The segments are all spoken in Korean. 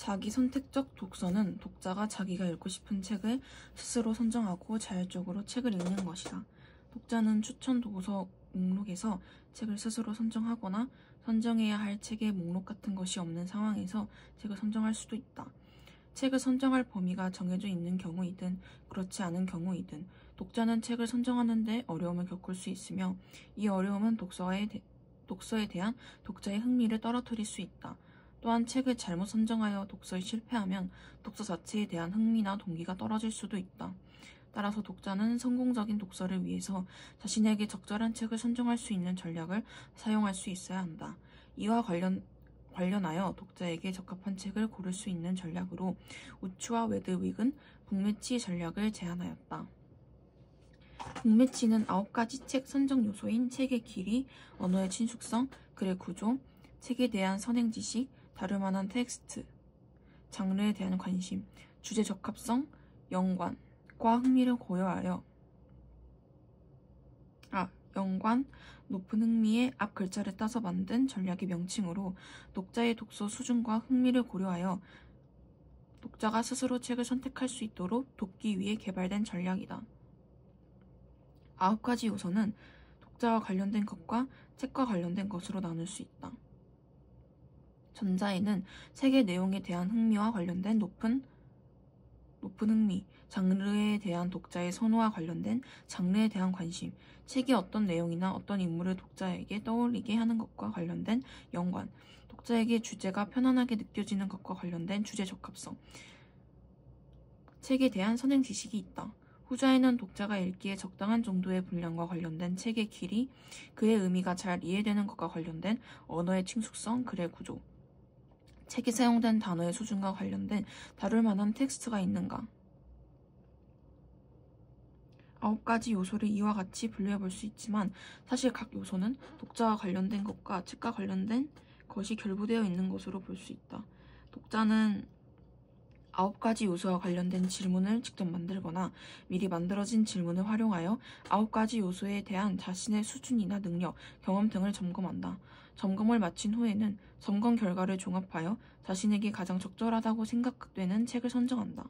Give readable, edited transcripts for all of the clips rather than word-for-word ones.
자기 선택적 독서는 독자가 자기가 읽고 싶은 책을 스스로 선정하고 자율적으로 책을 읽는 것이다. 독자는 추천 도서 목록에서 책을 스스로 선정하거나 선정해야 할 책의 목록 같은 것이 없는 상황에서 책을 선정할 수도 있다. 책을 선정할 범위가 정해져 있는 경우이든 그렇지 않은 경우이든 독자는 책을 선정하는 데 어려움을 겪을 수 있으며 이 어려움은 독서에 대한 독자의 흥미를 떨어뜨릴 수 있다. 또한 책을 잘못 선정하여 독서에 실패하면 독서 자체에 대한 흥미나 동기가 떨어질 수도 있다. 따라서 독자는 성공적인 독서를 위해서 자신에게 적절한 책을 선정할 수 있는 전략을 사용할 수 있어야 한다. 이와 관련하여 독자에게 적합한 책을 고를 수 있는 전략으로 우츠와 웨드윅은 북매치 전략을 제안하였다. 북매치는 9가지 책 선정 요소인 책의 길이, 언어의 친숙성, 글의 구조, 책에 대한 선행 지식, 다룰 만한 텍스트, 장르에 대한 관심, 주제 적합성, 연관과 흥미를 고려하여 연관, 높은 흥미의 앞 글자를 따서 만든 전략의 명칭으로 독자의 독서 수준과 흥미를 고려하여 독자가 스스로 책을 선택할 수 있도록 돕기 위해 개발된 전략이다. 9가지 요소는 독자와 관련된 것과 책과 관련된 것으로 나눌 수 있다. 전자에는 책의 내용에 대한 흥미와 관련된 높은 흥미, 장르에 대한 독자의 선호와 관련된 장르에 대한 관심, 책이 어떤 내용이나 어떤 인물을 독자에게 떠올리게 하는 것과 관련된 연관, 독자에게 주제가 편안하게 느껴지는 것과 관련된 주제 적합성, 책에 대한 선행 지식이 있다. 후자에는 독자가 읽기에 적당한 정도의 분량과 관련된 책의 길이, 그의 의미가 잘 이해되는 것과 관련된 언어의 친숙성, 글의 구조, 책에 사용된 단어의 수준과 관련된 다룰 만한 텍스트가 있는가. 9가지 요소를 이와 같이 분류해 볼 수 있지만 사실 각 요소는 독자와 관련된 것과 책과 관련된 것이 결부되어 있는 것으로 볼 수 있다. 독자는 9가지 요소와 관련된 질문을 직접 만들거나 미리 만들어진 질문을 활용하여 9가지 요소에 대한 자신의 수준이나 능력, 경험 등을 점검한다. 점검을 마친 후에는 점검 결과를 종합하여 자신에게 가장 적절하다고 생각되는 책을 선정한다.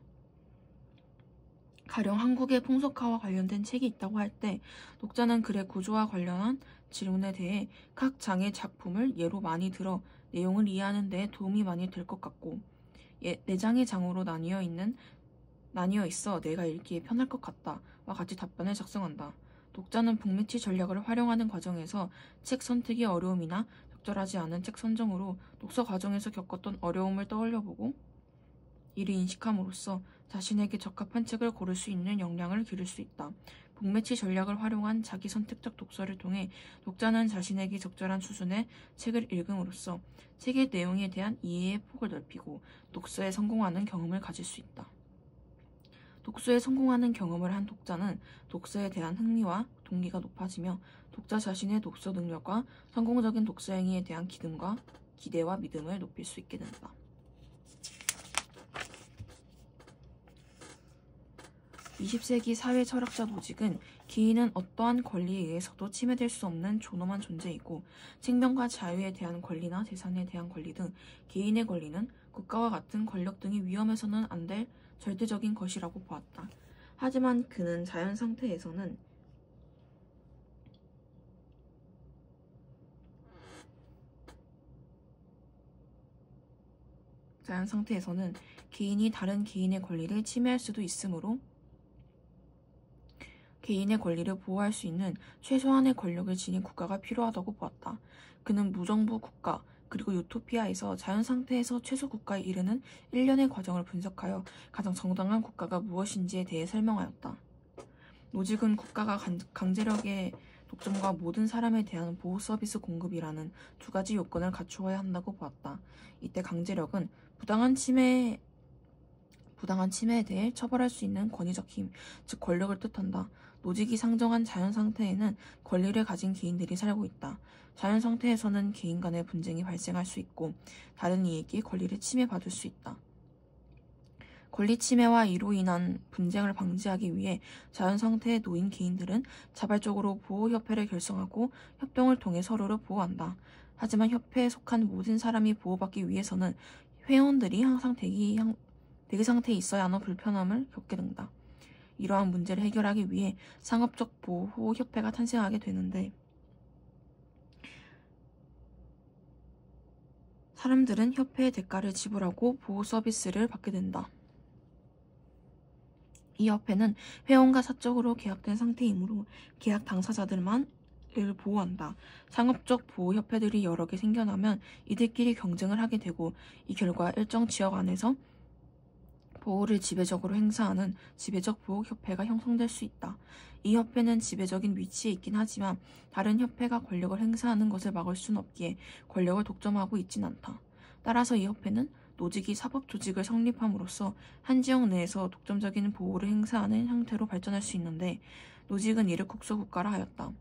가령 한국의 풍속화와 관련된 책이 있다고 할 때 독자는 글의 구조와 관련한 질문에 대해 각 장의 작품을 예로 많이 들어 내용을 이해하는 데 도움이 많이 될 것 같고 4장의 장으로 나뉘어 있어 내가 읽기에 편할 것 같다 와 같이 답변을 작성한다. 독자는 북매치 전략을 활용하는 과정에서 책 선택의 어려움이나 적절하지 않은 책 선정으로 독서 과정에서 겪었던 어려움을 떠올려보고 이를 인식함으로써 자신에게 적합한 책을 고를 수 있는 역량을 기를 수 있다. 북매치 전략을 활용한 자기 선택적 독서를 통해 독자는 자신에게 적절한 수준의 책을 읽음으로써 책의 내용에 대한 이해의 폭을 넓히고 독서에 성공하는 경험을 가질 수 있다. 독서에 성공하는 경험을 한 독자는 독서에 대한 흥미와 동기가 높아지며 독자 자신의 독서 능력과 성공적인 독서 행위에 대한 기대와 믿음을 높일 수 있게 된다. 20세기 사회 철학자 노직은 개인은 어떠한 권리에 의해서도 침해될 수 없는 존엄한 존재이고 생명과 자유에 대한 권리나 재산에 대한 권리 등 개인의 권리는 국가와 같은 권력 등이 위험해서는 안 될 절대적인 것이라고 보았다. 하지만 그는 자연 상태에서는 개인이 다른 개인의 권리를 침해할 수도 있으므로 개인의 권리를 보호할 수 있는 최소한의 권력을 지닌 국가가 필요하다고 보았다. 그는 무정부 국가 그리고 유토피아에서 자연 상태에서 최소 국가에 이르는 일련의 과정을 분석하여 가장 정당한 국가가 무엇인지에 대해 설명하였다. 노직은 국가가 강제력의 독점과 모든 사람에 대한 보호 서비스 공급이라는 2가지 요건을 갖추어야 한다고 보았다. 이때 강제력은 부당한 침해에 대해 처벌할 수 있는 권위적 힘, 즉 권력을 뜻한다. 노직이 상정한 자연 상태에는 권리를 가진 개인들이 살고 있다. 자연 상태에서는 개인 간의 분쟁이 발생할 수 있고 다른 이에게 권리를 침해받을 수 있다. 권리 침해와 이로 인한 분쟁을 방지하기 위해 자연 상태에 놓인 개인들은 자발적으로 보호협회를 결성하고 협동을 통해 서로를 보호한다. 하지만 협회에 속한 모든 사람이 보호받기 위해서는 회원들이 항상 대기 상태에 있어야 하는 불편함을 겪게 된다. 이러한 문제를 해결하기 위해 상업적 보호협회가 탄생하게 되는데 사람들은 협회의 대가를 지불하고 보호 서비스를 받게 된다. 이 협회는 회원과 사적으로 계약된 상태이므로 계약 당사자들만을 보호한다. 상업적 보호협회들이 여러 개 생겨나면 이들끼리 경쟁을 하게 되고 이 결과 일정 지역 안에서 보호를 지배적으로 행사하는 지배적 보호협회가 형성될 수 있다. 이 협회는 지배적인 위치에 있긴 하지만 다른 협회가 권력을 행사하는 것을 막을 수는 없기에 권력을 독점하고 있진 않다. 따라서 이 협회는 노직이 사법조직을 성립함으로써 한 지역 내에서 독점적인 보호를 행사하는 형태로 발전할 수 있는데 노직은 이를 국소국가라 하였다.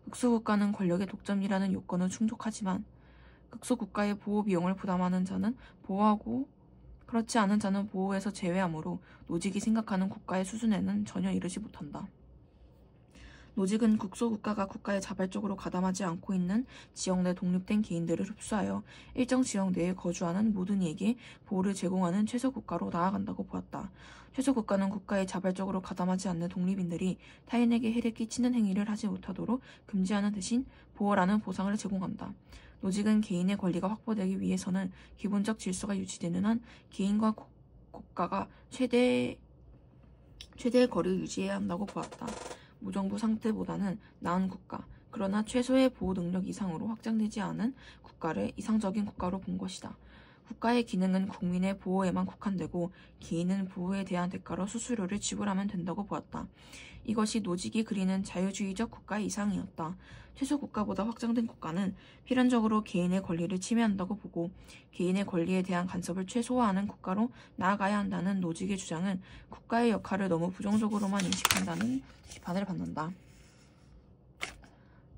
국소국가는 권력의 독점이라는 요건은 충족하지만 국소국가의 보호 비용을 부담하는 자는 보호하고 그렇지 않은 자는 보호에서 제외하므로 노직이 생각하는 국가의 수준에는 전혀 이르지 못한다. 노직은 국소국가가 국가에 자발적으로 가담하지 않고 있는 지역 내 독립된 개인들을 흡수하여 일정 지역 내에 거주하는 모든 이에게 보호를 제공하는 최소국가로 나아간다고 보았다. 최소국가는 국가에 자발적으로 가담하지 않는 독립인들이 타인에게 해를 끼치는 행위를 하지 못하도록 금지하는 대신 보호라는 보상을 제공한다. 노직은 개인의 권리가 확보되기 위해서는 기본적 질서가 유지되는 한 개인과 국가가 최대의 거리를 유지해야 한다고 보았다. 무정부 상태보다는 나은 국가, 그러나 최소의 보호 능력 이상으로 확장되지 않은 국가를 이상적인 국가로 본 것이다. 국가의 기능은 국민의 보호에만 국한되고 개인은 보호에 대한 대가로 수수료를 지불하면 된다고 보았다. 이것이 노직이 그리는 자유주의적 국가의 이상이었다. 최소 국가보다 확장된 국가는 필연적으로 개인의 권리를 침해한다고 보고 개인의 권리에 대한 간섭을 최소화하는 국가로 나아가야 한다는 노직의 주장은 국가의 역할을 너무 부정적으로만 인식한다는 비판을 받는다.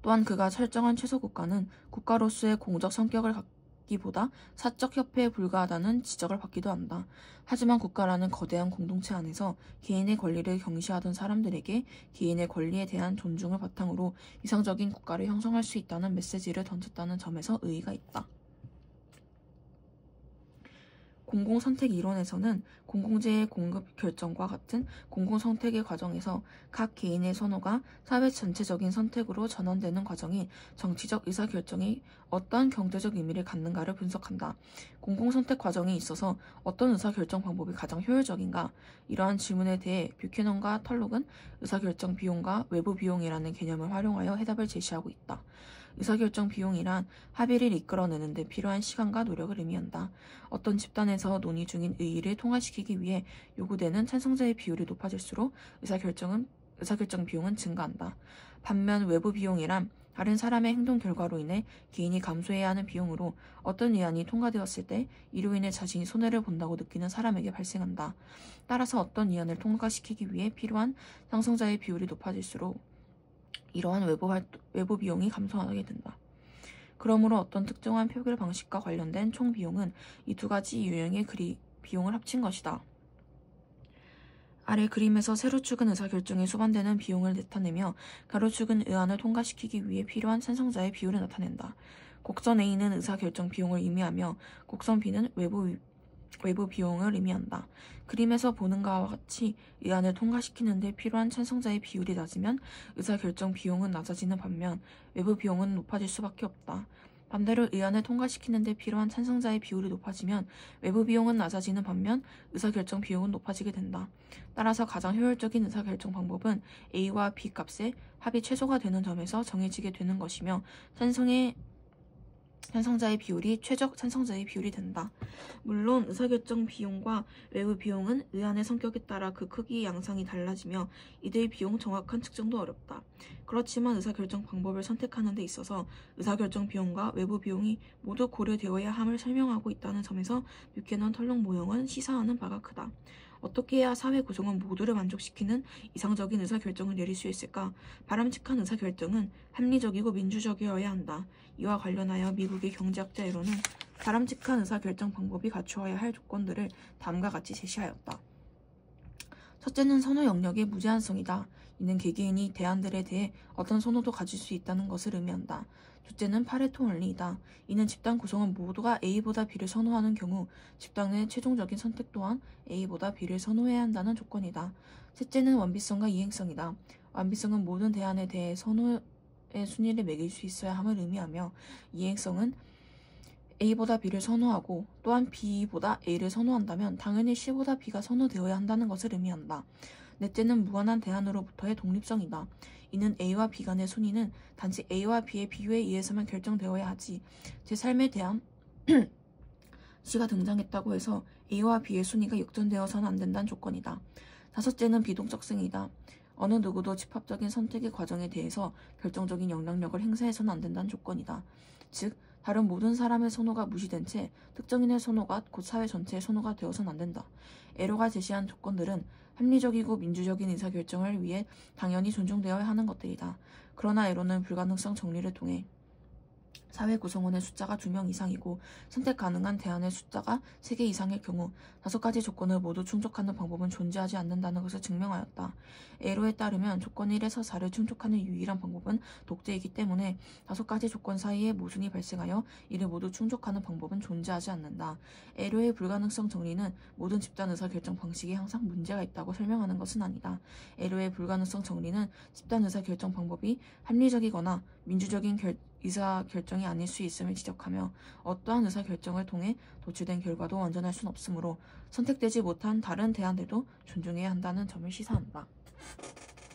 또한 그가 설정한 최소 국가는 국가로서의 공적 성격을 갖기보다 사적 협회에 불과하다는 지적을 받기도 한다. 하지만 국가라는 거대한 공동체 안에서 개인의 권리를 경시하던 사람들에게 개인의 권리에 대한 존중을 바탕으로 이상적인 국가를 형성할 수 있다는 메시지를 던졌다는 점에서 의의가 있다. 공공선택 이론에서는 공공재의 공급 결정과 같은 공공선택의 과정에서 각 개인의 선호가 사회 전체적인 선택으로 전환되는 과정이 정치적 의사결정이 어떤 경제적 의미를 갖는가를 분석한다. 공공선택 과정에 있어서 어떤 의사결정 방법이 가장 효율적인가? 이러한 질문에 대해 뷰캐넌과 털록은 의사결정 비용과 외부 비용이라는 개념을 활용하여 해답을 제시하고 있다. 의사결정 비용이란 합의를 이끌어내는 데 필요한 시간과 노력을 의미한다. 어떤 집단에서 논의 중인 의의를 통과시키기 위해 요구되는 찬성자의 비율이 높아질수록 의사결정 비용은 증가한다. 반면 외부 비용이란 다른 사람의 행동 결과로 인해 개인이 감수해야 하는 비용으로 어떤 의안이 통과되었을 때 이로 인해 자신이 손해를 본다고 느끼는 사람에게 발생한다. 따라서 어떤 의안을 통과시키기 위해 필요한 찬성자의 비율이 높아질수록 이러한 외부 비용이 감소하게 된다. 그러므로 어떤 특정한 표결 방식과 관련된 총 비용은 이 두 가지 유형의 비용을 합친 것이다. 아래 그림에서 세로축은 의사결정에 수반되는 비용을 나타내며 가로축은 의안을 통과시키기 위해 필요한 찬성자의 비율을 나타낸다. 곡선 A는 의사결정 비용을 의미하며 곡선 B는 외부 비용을 의미한다. 그림에서 보는 것과 같이 의안을 통과시키는 데 필요한 찬성자의 비율이 낮으면 의사결정 비용은 낮아지는 반면 외부 비용은 높아질 수밖에 없다. 반대로 의안을 통과시키는 데 필요한 찬성자의 비율이 높아지면 외부 비용은 낮아지는 반면 의사결정 비용은 높아지게 된다. 따라서 가장 효율적인 의사결정 방법은 A와 B 값의 합이 최소가 되는 점에서 정해지게 되는 것이며 찬성자의 비율이 최적 찬성자의 비율이 된다. 물론 의사결정 비용과 외부 비용은 의안의 성격에 따라 그 크기의 양상이 달라지며 이들의 비용 정확한 측정도 어렵다. 그렇지만 의사결정 방법을 선택하는 데 있어서 의사결정 비용과 외부 비용이 모두 고려되어야 함을 설명하고 있다는 점에서 뷰캐넌 털록 모형은 시사하는 바가 크다. 어떻게 해야 사회 구성원 모두를 만족시키는 이상적인 의사결정을 내릴 수 있을까? 바람직한 의사결정은 합리적이고 민주적이어야 한다. 이와 관련하여 미국의 경제학자 이론은 바람직한 의사결정 방법이 갖추어야 할 조건들을 다음과 같이 제시하였다. 첫째는 선호 영역의 무제한성이다. 이는 개개인이 대안들에 대해 어떤 선호도 가질 수 있다는 것을 의미한다. 둘째는 파레토 원리이다. 이는 집단 구성원 모두가 A보다 B를 선호하는 경우 집단 내 최종적인 선택 또한 A보다 B를 선호해야 한다는 조건이다. 셋째는 완비성과 이행성이다. 완비성은 모든 대안에 대해 선호의 순위를 매길 수 있어야 함을 의미하며, 이행성은 A보다 B를 선호하고 또한 B보다 A를 선호한다면 당연히 C보다 B가 선호되어야 한다는 것을 의미한다. 넷째는 무한한 대안으로부터의 독립성이다. 이는 A와 B 간의 순위는 단지 A와 B의 비교에 의해서만 결정되어야 하지, 제 삶의 대안 C가 등장했다고 해서 A와 B의 순위가 역전되어서는 안 된다는 조건이다. 다섯째는 비동적성이다. 어느 누구도 집합적인 선택의 과정에 대해서 결정적인 영향력을 행사해서는 안 된다는 조건이다. 즉, 다른 모든 사람의 선호가 무시된 채 특정인의 선호가 곧 사회 전체의 선호가 되어서는 안 된다. 에로가 제시한 조건들은 합리적이고 민주적인 의사결정을 위해 당연히 존중되어야 하는 것들이다. 그러나 에로는 불가능성 정리를 통해 사회 구성원의 숫자가 2명 이상이고 선택 가능한 대안의 숫자가 3개 이상일 경우 5가지 조건을 모두 충족하는 방법은 존재하지 않는다는 것을 증명하였다. 에로에 따르면 조건 1에서 4를 충족하는 유일한 방법은 독재이기 때문에 5가지 조건 사이에 모순이 발생하여 이를 모두 충족하는 방법은 존재하지 않는다. 에로의 불가능성 정리는 모든 집단 의사결정 방식이 항상 문제가 있다고 설명하는 것은 아니다. 에로의 불가능성 정리는 집단 의사결정 방법이 합리적이거나 민주적인 의사결정이 아닐 수 있음을 지적하며, 어떠한 의사결정을 통해 도출된 결과도 완전할 순 없으므로 선택되지 못한 다른 대안들도 존중해야 한다는 점을 시사한다.